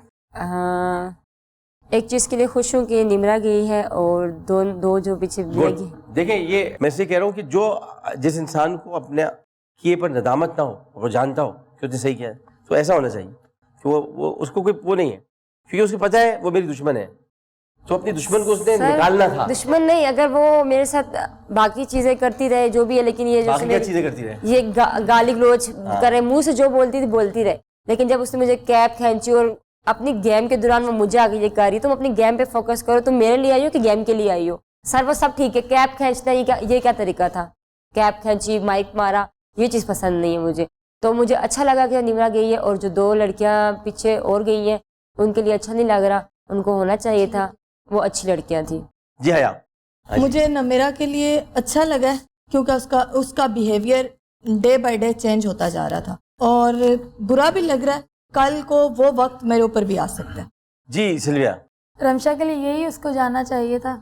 एक चीज़ के लिए खुश हूँ कि निमरा गई है और दो जो पीछे लगी। देखें ये मैं से कह रहा हूँ कि जो जिस इंसान को अपने किए पर नदामत ना हो, वो जानता हो कि उसने सही किया है, तो ऐसा होना चाहिए कि वो उसको कोई वो नहीं है, क्योंकि उसको पता है वो मेरी दुश्मन है, तो अपनी दुश्मन को उसने निकालना था। दुश्मन नहीं, अगर वो मेरे साथ बाकी चीजें करती रहे जो भी है, लेकिन ये बाकी क्या चीजें करती रहे, ये गाली गलोच करे, मुंह से जो बोलती थी बोलती रहे, लेकिन जब उसने मुझे कैप खींची और अपनी गेम के दौरान वो मुझे आगे ये कह रही, तुम अपनी गेम पे फोकस करो, तुम मेरे लिए आई हो कि गेम के लिए आई हो। सर वो सब ठीक है, कैप खींचना ये क्या तरीका था, कैप खींची माइक मारा, ये चीज़ पसंद नहीं है मुझे। तो मुझे अच्छा लगा कि निमरा गई है, और जो 2 लड़कियां पीछे और गई हैं उनके लिए अच्छा नहीं लग रहा, उनको होना चाहिए था, वो अच्छी लड़कियां थी। जी हाँ, मुझे नमेरा के लिए अच्छा लगा क्योंकि उसका behaviour day by day change होता जा रहा था, और बुरा भी लग रहा है कल को वो वक्त मेरे ऊपर भी आ सकता है। जी सिल्विया। रमशा के लिए यही उसको जाना चाहिए था,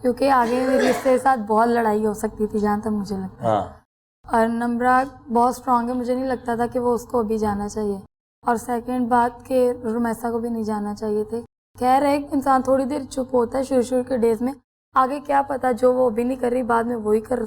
क्योंकि आगे मेरी इसके साथ बहुत लड़ाई हो सकती थी जहाँ तक मुझे लगता है। और नम्रा बहुत स्ट्रांग है, मुझे नहीं लगता था कि वो उसको अभी जाना चाहिए। और सेकंड बात कि रुमैसा को भी नहीं जाना चाहिए थे। खैर है इंसान थोड़ी देर चुप होता है शुरू के डेज में, आगे क्या पता जो वो अभी नहीं कर रही बाद में वही कर।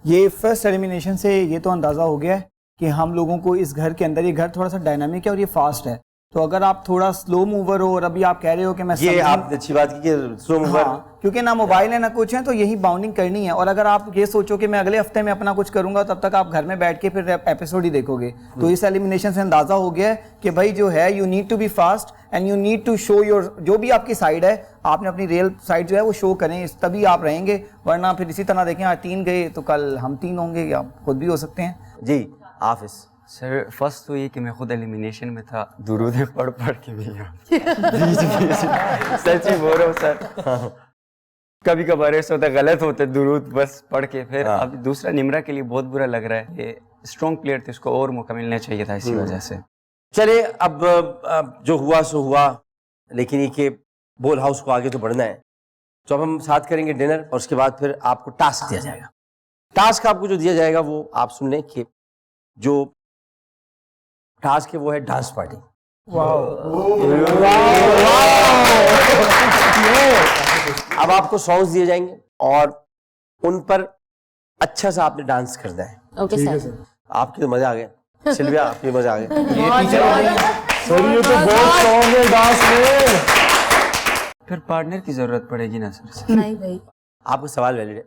ये फर्स्ट एलिमिनेशन से ये तो अंदाज़ा हो गया है कि हम लोगों को इस घर के अंदर, ये घर थोड़ा सा डायनामिक है और ये फास्ट है, तो अगर आप थोड़ा स्लो मूवर हो और अभी आप कह रहे हो कि मैं ये आपने अच्छी बात की कि स्लो मूवर, क्योंकि ना मोबाइल है ना कुछ है, तो यही बाउंडिंग करनी है। और अगर आप ये सोचो कि मैं अगले हफ्ते में अपना कुछ करूंगा, तब तक आप घर में बैठ के फिर एपिसोड ही देखोगे। तो इस एलिमिनेशन से अंदाजा हो गया है कि भाई जो है you need to be fast and you need to show your, जो भी आपकी साइड है आपने अपनी रियल साइड जो है वो शो करें, तभी आप रहेंगे। वरना फिर इसी तरह देखें आज 3 गए तो कल हम 3 होंगे, या खुद भी हो सकते हैं। जी हाफिज। सर फर्स्ट तो ये कि मैं खुद एलिमिनेशन में था, दुरूद पढ़ के भी सच ही बोल रहा हूँ सर, कभी कभार ऐसा होता है गलत होता है दुरूद बस पढ़ के। फिर अब दूसरा निमरा के लिए बहुत बुरा लग रहा है, ये स्ट्रॉन्ग प्लेयर थे, उसको और मौका मिलना चाहिए था इसी वजह से। चलिए अब जो हुआ सो हुआ, लेकिन ये कि बोल हाउस को आगे तो बढ़ना है, तो अब हम साथ करेंगे डिनर और उसके बाद फिर आपको टास्क दिया जाएगा। टास्क आपको जो दिया जाएगा वो आप सुन लें कि जो टास्क है वो है डांस पार्टी। अब आपको सॉन्ग्स दिए जाएंगे और उन पर अच्छा सा आपने डांस करना है। Okay sir. आपके तो मजा आ गया, सिल्विया आपके मजा आ गया। सर ये तो बहुत सॉन्ग है डांस में। फिर पार्टनर की जरूरत पड़ेगी ना सर? नहीं भाई, आपका सवाल वैलिड है,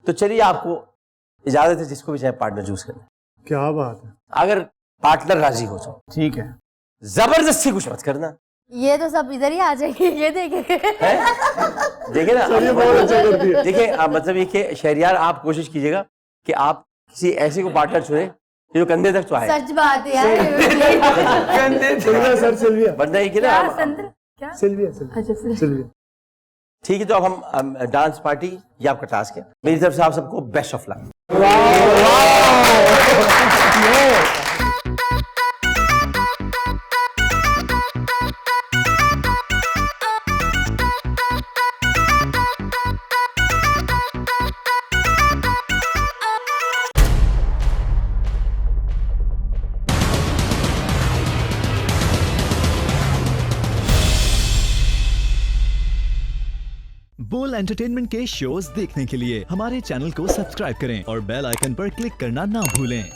तो चलिए आपको इजाजत है जिसको भी चाहे पार्टनर चूज करना। क्या बात है, अगर पार्टनर राजी हो तो ठीक है, जबरदस्ती कुछ मत करना। ये तो सब इधर ही आ जाएंगे, ये देखे देखे ना, सर ये बहुत अच्छा करती है। देखिए मतलब ये कि शहरियार आप कोशिश कीजिएगा कि आप किसी ऐसे को पार्टनर चुने जो कंधे तक तो आए। सच बात है यार। Sylvia sir, Sylvia. वरना ये कि ना क्या? Sylvia Sylvia. ठीक है, तो अब हम डांस पार्टी, ये आपका टास्क है। मेरी तरफ से आप सबको बेस्ट ऑफ लक। बोल एंटरटेनमेंट के शोज देखने के लिए हमारे चैनल को सब्सक्राइब करें और बेल आइकन पर क्लिक करना ना भूलें।